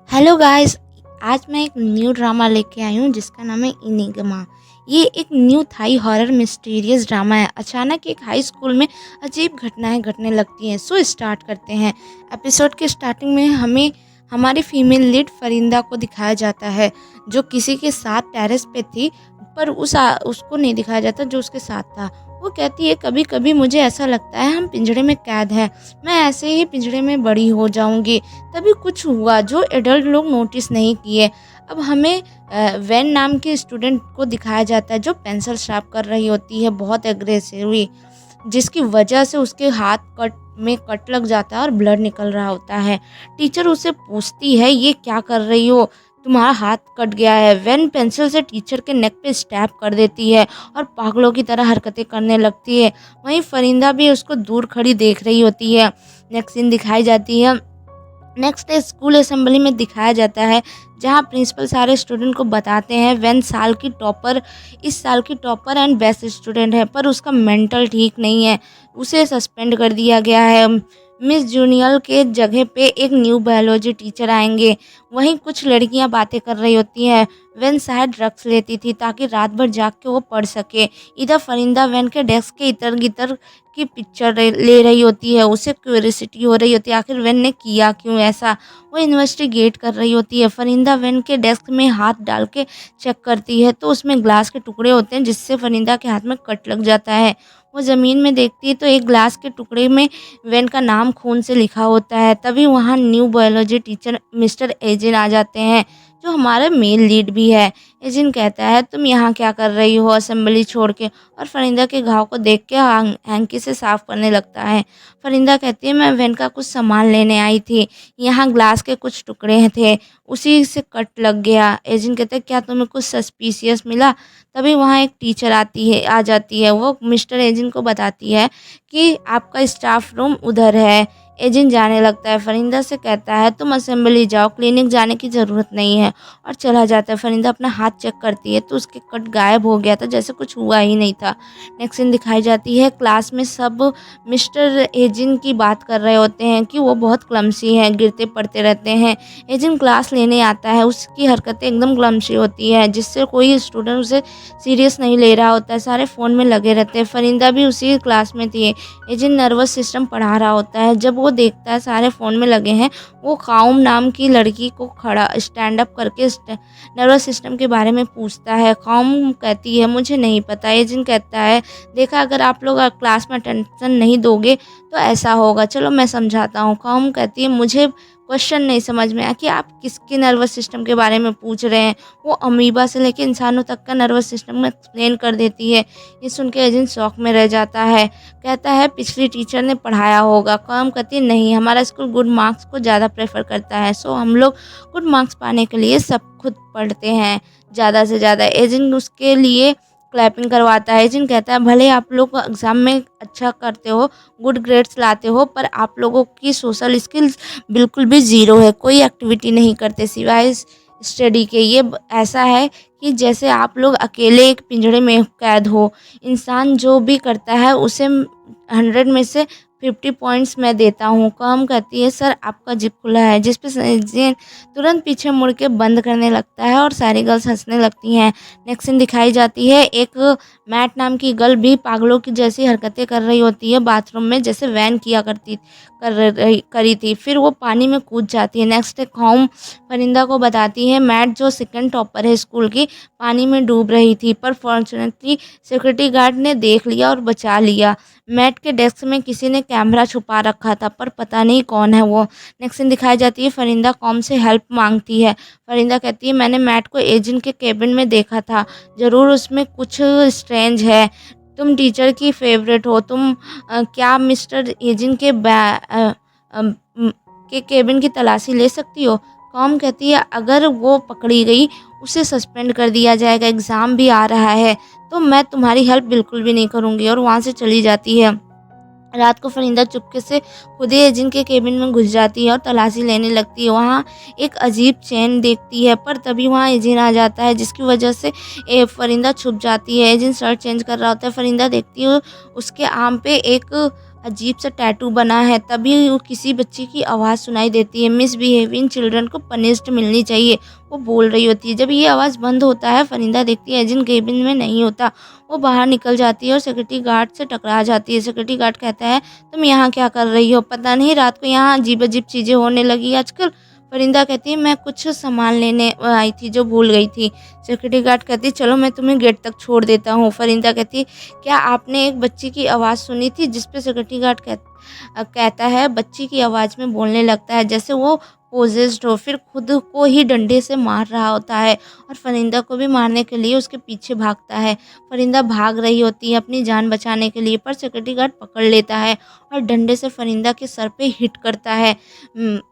Hello guys. आज मैं एक न्यू ड्रामा लेके आई हूँ जिसका नाम है इनिग्मा। ये एक new Thai horror mysterious drama है। अचानक एक हाई स्कूल में अजीब घटनाएं घटने लगती हैं। सो स्टार्ट करते हैं। एपिसोड के स्टार्टिंग में हमें हमारी फीमेल लीड फरिंदा को दिखाया जाता है जो किसी के साथ टेरेस पे थी, पर उसको नहीं दिखाया जाता जो उसके साथ था। वो कहती है कभी कभी मुझे ऐसा लगता है हम पिंजड़े में कैद हैं, मैं ऐसे ही पिंजड़े में बड़ी हो जाऊंगी। तभी कुछ हुआ जो एडल्ट लोग नोटिस नहीं किए। अब हमें वैन नाम के स्टूडेंट को दिखाया जाता है जो पेंसिल शार्प कर रही होती है बहुत एग्रेसिवली, जिसकी वजह से उसके हाथ कट लग जाता है और ब्लड निकल रहा होता है। टीचर उसे पूछती है ये क्या कर रही हो, तुम्हारा हाथ कट गया है। वैन पेंसिल से टीचर के नेक पे स्टैप कर देती है और पागलों की तरह हरकतें करने लगती है। वहीं फरिंदा भी उसको दूर खड़ी देख रही होती है। नेक्स्ट सीन दिखाई जाती है। नेक्स्ट डे स्कूल असेंबली में दिखाया जाता है जहां प्रिंसिपल सारे स्टूडेंट को बताते हैं वैन इस साल की टॉपर एंड बेस्ट स्टूडेंट है, पर उसका मेंटल ठीक नहीं है, उसे सस्पेंड कर दिया गया है। मिस जूनियल के जगह पे एक न्यू बायोलॉजी टीचर आएंगे। वहीं कुछ लड़कियां बातें कर रही होती हैं। वैन शायद ड्रग्स लेती थी ताकि रात भर जाग के वो पढ़ सके। इधर फरिंदा वैन के डेस्क के इतर गितर की पिक्चर ले रही होती है। उसे क्यूरियोसिटी हो रही होती है आखिर वैन ने किया क्यों ऐसा। वो इन्वेस्टिगेट कर रही होती है। फरिंदा वैन के डेस्क में हाथ डाल के चेक करती है तो उसमें ग्लास के टुकड़े होते हैं जिससे फरिंदा के हाथ में कट लग जाता है। वो ज़मीन में देखती है तो एक ग्लास के टुकड़े में वैन का नाम खून से लिखा होता है। तभी वहाँ न्यू बायोलॉजी टीचर मिस्टर एजिन आ जाते हैं जो हमारा मेल लीड भी है। एजिन कहता है तुम यहाँ क्या कर रही हो असेंबली छोड़ के, और फरिंदा के घाव को देख के हैंकी से साफ करने लगता है। फरिंदा कहती है मैं वैन का कुछ सामान लेने आई थी, यहाँ ग्लास के कुछ टुकड़े थे, उसी से कट लग गया। एजिन कहते हैं क्या तुम्हें कुछ सस्पिशियस मिला। तभी वहाँ एक टीचर आ जाती है। वो मिस्टर एजिन को बताती है कि आपका स्टाफ रूम उधर है। एजिन जाने लगता है। फरिंदा से कहता है तुम असेंबली जाओ, क्लिनिक जाने की ज़रूरत नहीं है, और चला जाता है। फरिंदा अपना हाथ चेक करती है तो उसके कट गायब हो गया था जैसे कुछ हुआ ही नहीं था। नेक्स्ट सीन दिखाई जाती है। क्लास में सब मिस्टर एजिन की बात कर रहे होते हैं कि वो बहुत क्लमसी हैं, गिरते पड़ते रहते हैं। एजिन क्लास लेने आता है, उसकी हरकतें एकदम क्लमसी होती है जिससे कोई स्टूडेंट उसे सीरियस नहीं ले रहा होता है, सारे फ़ोन में लगे रहते हैं। फरिंदा भी उसी क्लास में थी। एजिन नर्वस सिस्टम पढ़ा रहा होता है। जब वो देखता है सारे फ़ोन में लगे हैं, वो काउम नाम की लड़की को खड़ा स्टैंड अप करके नर्वस सिस्टम के बारे में पूछता है। काउम कहती है मुझे नहीं पता। एजिन कहता है देखा अगर आप लोग क्लास में अटेंशन नहीं दोगे तो ऐसा होगा, चलो मैं समझाता हूँ। काउम कहती है मुझे क्वेश्चन नहीं समझ में आया कि आप किसके नर्वस सिस्टम के बारे में पूछ रहे हैं। वो अमीबा से लेकर इंसानों तक का नर्वस सिस्टम में एक्सप्लेन कर देती है। ये सुन के एजेंट शॉक में रह जाता है। कहता है पिछली टीचर ने पढ़ाया होगा। काम कहती है नहीं, हमारा स्कूल गुड मार्क्स को ज़्यादा प्रेफर करता है, सो हम लोग गुड मार्क्स पाने के लिए सब खुद पढ़ते हैं ज़्यादा से ज़्यादा। एजेंट उसके लिए क्लैपिंग करवाता है। एजेंट कहता है भले आप लोग एग्ज़ाम में अच्छा करते हो, गुड ग्रेड्स लाते हो, पर आप लोगों की सोशल स्किल्स बिल्कुल भी ज़ीरो है, कोई एक्टिविटी नहीं करते सिवाय स्टडी के। ये ऐसा है कि जैसे आप लोग अकेले एक पिंजड़े में कैद हो। इंसान जो भी करता है उसे 100 में से 50 पॉइंट्स मैं देता हूँ। काम कहती है सर आपका जिप खुला है, जिस पे सैजिन तुरंत पीछे मुड़ के बंद करने लगता है और सारी गर्ल्स हंसने लगती हैं। नेक्स्ट सीन दिखाई जाती है। एक मैट नाम की गर्ल भी पागलों की जैसी हरकतें कर रही होती है बाथरूम में, जैसे वैन किया करी थी। फिर वो पानी में कूद जाती है। नेक्स्ट डे होम परिंदा को बताती है मैट जो सेकंड टॉपर है स्कूल की पानी में डूब रही थी, पर फॉर्चुनेटली सिक्योरिटी गार्ड ने देख लिया और बचा लिया। मैट के डेस्क में किसी ने कैमरा छुपा रखा था, पर पता नहीं कौन है वो। नेक्स्ट सीन दिखाई जाती है। फरिंदा कॉम से हेल्प मांगती है। फरिंदा कहती है मैंने मैट को एजेंट के केबिन में देखा था, ज़रूर उसमें कुछ स्ट्रेंज है। तुम टीचर की फेवरेट हो, तुम क्या मिस्टर एजेंट के केबिन की तलाशी ले सकती हो। कॉम कहती है अगर वो पकड़ी गई उसे सस्पेंड कर दिया जाएगा, एग्ज़ाम भी आ रहा है, तो मैं तुम्हारी हेल्प बिल्कुल भी नहीं करूँगी, और वहाँ से चली जाती है। रात को फरिंदा चुपके से खुद ही एजेंट के केबिन में घुस जाती है और तलाशी लेने लगती है। वहाँ एक अजीब चेन देखती है, पर तभी वहाँ एजेंट आ जाता है जिसकी वजह से फरिंदा छुप जाती है। एजेंट शर्ट चेंज कर रहा होता है। फरिंदा देखती है उसके आर्म पे एक अजीब सा टैटू बना है। तभी वो किसी बच्चे की आवाज़ सुनाई देती है, मिसबिहेविंग चिल्ड्रन को पनिश्ड मिलनी चाहिए। वो बोल रही होती है। जब ये आवाज़ बंद होता है, फरिंदा देखती है एजेंट केबिन में नहीं होता। वो बाहर निकल जाती है और सिक्योरिटी गार्ड से टकरा जाती है। सिक्योरिटी गार्ड कहता है, तुम यहाँ क्या कर रही हो? पता नहीं रात को यहाँ अजीब-अजीब चीज़ें होने लगी आजकल। परिंदा कहती है, मैं कुछ सामान लेने आई थी जो भूल गई थी। सिक्योरिटी गार्ड कहती है, चलो मैं तुम्हें गेट तक छोड़ देता हूँ। परिंदा कहती है, क्या आपने एक बच्ची की आवाज़ सुनी थी? जिस पे सिक्योरिटी गार्ड कहता है, बच्ची की आवाज़ में बोलने लगता है जैसे वो पोजेस्ड हो, फिर खुद को ही डंडे से मार रहा होता है और फरिंदा को भी मारने के लिए उसके पीछे भागता है। फरिंदा भाग रही होती है अपनी जान बचाने के लिए, पर सिक्योरिटी गार्ड पकड़ लेता है और डंडे से फरिंदा के सर पे हिट करता है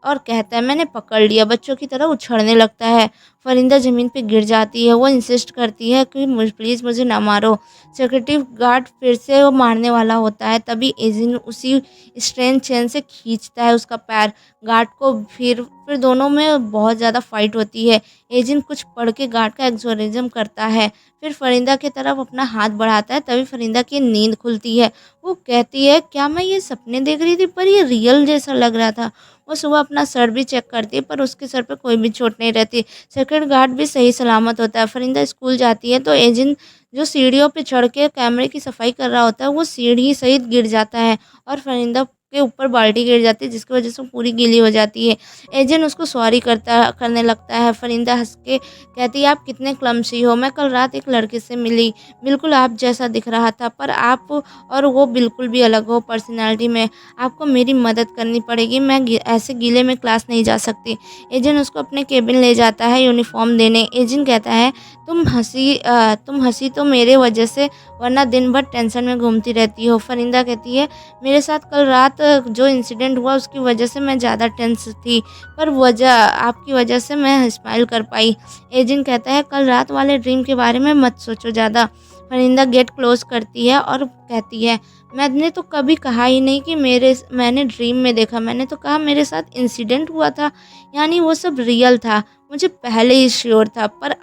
और कहता है, मैंने पकड़ लिया। बच्चों की तरह उछलने लगता है। फरिंदा ज़मीन पे गिर जाती है। वो इंसिस्ट करती है कि प्लीज़ मुझे ना मारो। सिक्योरिटी गार्ड फिर से वो मारने वाला होता है, तभी एजिन उसी स्ट्रेन चेन से खींचता है उसका पैर गार्ड को। फिर दोनों में बहुत ज़्यादा फाइट होती है। एजिन कुछ पढ़ के गार्ड का एक्सोर्सिज्म करता है, फिर फरिंदा की तरफ अपना हाथ बढ़ाता है। तभी फरिंदा की नींद खुलती है। वो कहती है, क्या मैं ये सपने देख रही थी, पर ये रियल जैसा लग रहा था। वो सुबह अपना सर भी चेक करती है, पर उसके सर पे कोई भी चोट नहीं रहती। सिक्योरिटी गार्ड भी सही सलामत होता है। फरिंदा स्कूल जाती है तो एजिन जो सीढ़ियों पे चढ़ के कैमरे की सफाई कर रहा होता है, वो सीढ़ी सहित गिर जाता है और फरिंदा के ऊपर बाल्टी गिर जाती है, जिसकी वजह से वो पूरी गीली हो जाती है। एजेंट उसको सॉरी करने लगता है। फरिंदा हंस के कहती है, आप कितने क्लमसी हो। मैं कल रात एक लड़के से मिली, बिल्कुल आप जैसा दिख रहा था, पर आप और वो बिल्कुल भी अलग हो पर्सनैलिटी में। आपको मेरी मदद करनी पड़ेगी, मैं ऐसे गीले में क्लास नहीं जा सकती। एजेंट उसको अपने केबिन ले जाता है यूनिफॉर्म देने। एजेंट कहता है, तुम हंसी तो मेरे वजह से, वरना दिन भर टेंशन में घूमती रहती हो। फरिंदा कहती है, मेरे साथ कल रात जो इंसिडेंट हुआ उसकी वजह से मैं ज़्यादा टेंस थी, पर आपकी वजह से मैं स्माइल कर पाई। एजेंट कहता है, कल रात वाले ड्रीम के बारे में मत सोचो ज़्यादा। फरिंदा गेट क्लोज करती है और कहती है, मैंने तो कभी कहा ही नहीं कि मैंने ड्रीम में देखा। मैंने तो कहा मेरे साथ इंसिडेंट हुआ था, यानी वो सब रियल था। मुझे पहले ही श्योर था, पर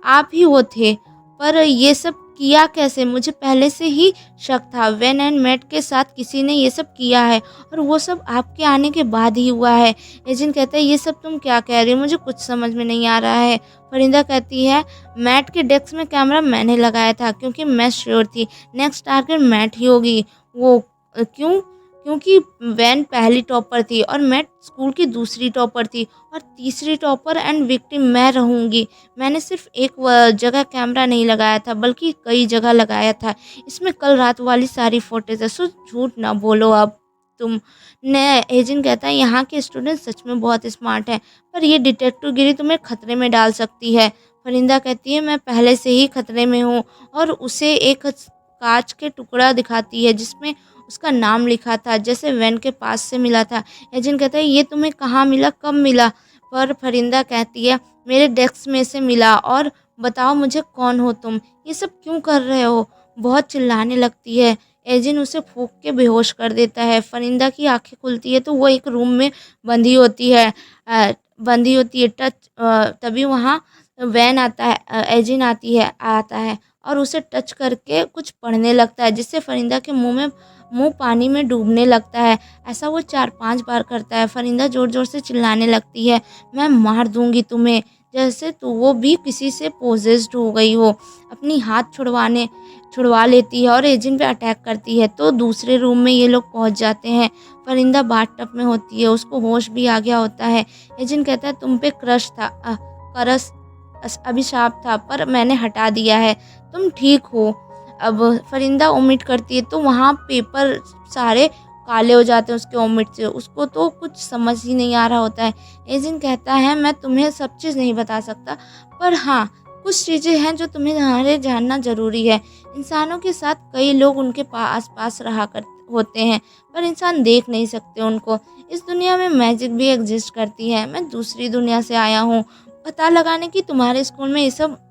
आप ही वो थे। पर ये सब किया कैसे? मुझे पहले से ही शक था। वेन एंड मेट के साथ किसी ने ये सब किया है और वो सब आपके आने के बाद ही हुआ है। एजेंट कहता है, ये सब तुम क्या कह रही हो? मुझे कुछ समझ में नहीं आ रहा है। फरिंदा कहती है, मैट के डेस्क में कैमरा मैंने लगाया था क्योंकि मैं श्योर थी नेक्स्ट टारगेट मैट ही होगी। वो क्यों? क्योंकि वैन पहली टॉपर थी और मैट स्कूल की दूसरी टॉपर थी और तीसरी टॉपर एंड विक्टिम मैं रहूँगी। मैंने सिर्फ एक जगह कैमरा नहीं लगाया था, बल्कि कई जगह लगाया था। इसमें कल रात वाली सारी फुटेज है, सो झूठ ना बोलो अब तुम। ने एजेंट कहता है, यहाँ के स्टूडेंट सच में बहुत स्मार्ट हैं, पर ये डिटेक्टिव गिरी तुम्हें खतरे में डाल सकती है। फरिंदा कहती है, मैं पहले से ही खतरे में हूँ, और उसे एक कांच के टुकड़ा दिखाती है जिसमें उसका नाम लिखा था, जैसे वैन के पास से मिला था। एजेंट कहता है, ये तुम्हें कहाँ मिला, कब मिला? पर फरिंदा कहती है, मेरे डेस्क में से मिला, और बताओ मुझे कौन हो तुम, ये सब क्यों कर रहे हो? बहुत चिल्लाने लगती है। एजेंट उसे फूंक के बेहोश कर देता है। फरिंदा की आंखें खुलती है तो वो एक रूम में बंधी होती है। तभी वहाँ वैन आता है, एजेंट आता है और उसे टच करके कुछ पढ़ने लगता है, जिससे फरिंदा के मुंह पानी में डूबने लगता है। ऐसा वो 4-5 बार करता है। फरिंदा ज़ोर ज़ोर से चिल्लाने लगती है, मैं मार दूंगी तुम्हें, जैसे तो वो भी किसी से पोजेस्ड हो गई हो। अपनी हाथ छुड़वा लेती है और एजेंट पे अटैक करती है। तो दूसरे रूम में ये लोग पहुंच जाते हैं। फरिंदा बाथटब में होती है, उसको होश भी आ गया होता है। एजेंट कहता है, तुम पे करस अभिशाप था, पर मैंने हटा दिया है, तुम ठीक हो। अब फरिंदा ओमिट करती है तो वहाँ पेपर सारे काले हो जाते हैं उसके ओमिट से। उसको तो कुछ समझ ही नहीं आ रहा होता है। एजेंट कहता है, मैं तुम्हें सब चीज़ नहीं बता सकता, पर हाँ, कुछ चीज़ें हैं जो तुम्हें जानना ज़रूरी है। इंसानों के साथ कई लोग उनके पास रहा कर होते हैं, पर इंसान देख नहीं सकते उनको। इस दुनिया में मैजिक भी एग्जिस्ट करती है। मैं दूसरी दुनिया से आया हूँ पता लगाने की तुम्हारे स्कूल में ये सब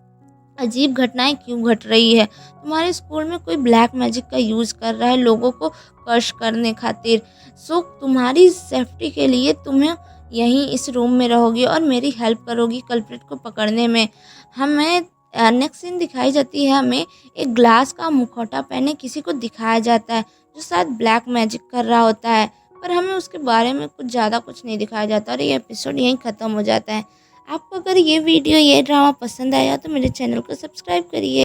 अजीब घटनाएं क्यों घट रही है। तुम्हारे स्कूल में कोई ब्लैक मैजिक का यूज़ कर रहा है लोगों को कर्श करने खातिर। सो तुम्हारी सेफ्टी के लिए तुम्हें यहीं इस रूम में रहोगी और मेरी हेल्प करोगी कल्प्रिट को पकड़ने में। हमें नेक्स्ट सीन दिखाई जाती है, हमें एक ग्लास का मुखौटा पहने किसी को दिखाया जाता है जो शायद ब्लैक मैजिक कर रहा होता है, पर हमें उसके बारे में कुछ ज़्यादा कुछ नहीं दिखाया जाता और ये एपिसोड यहीं ख़त्म हो जाता है। आपको अगर ये वीडियो, ये ड्रामा पसंद आया तो मेरे चैनल को सब्सक्राइब करिए।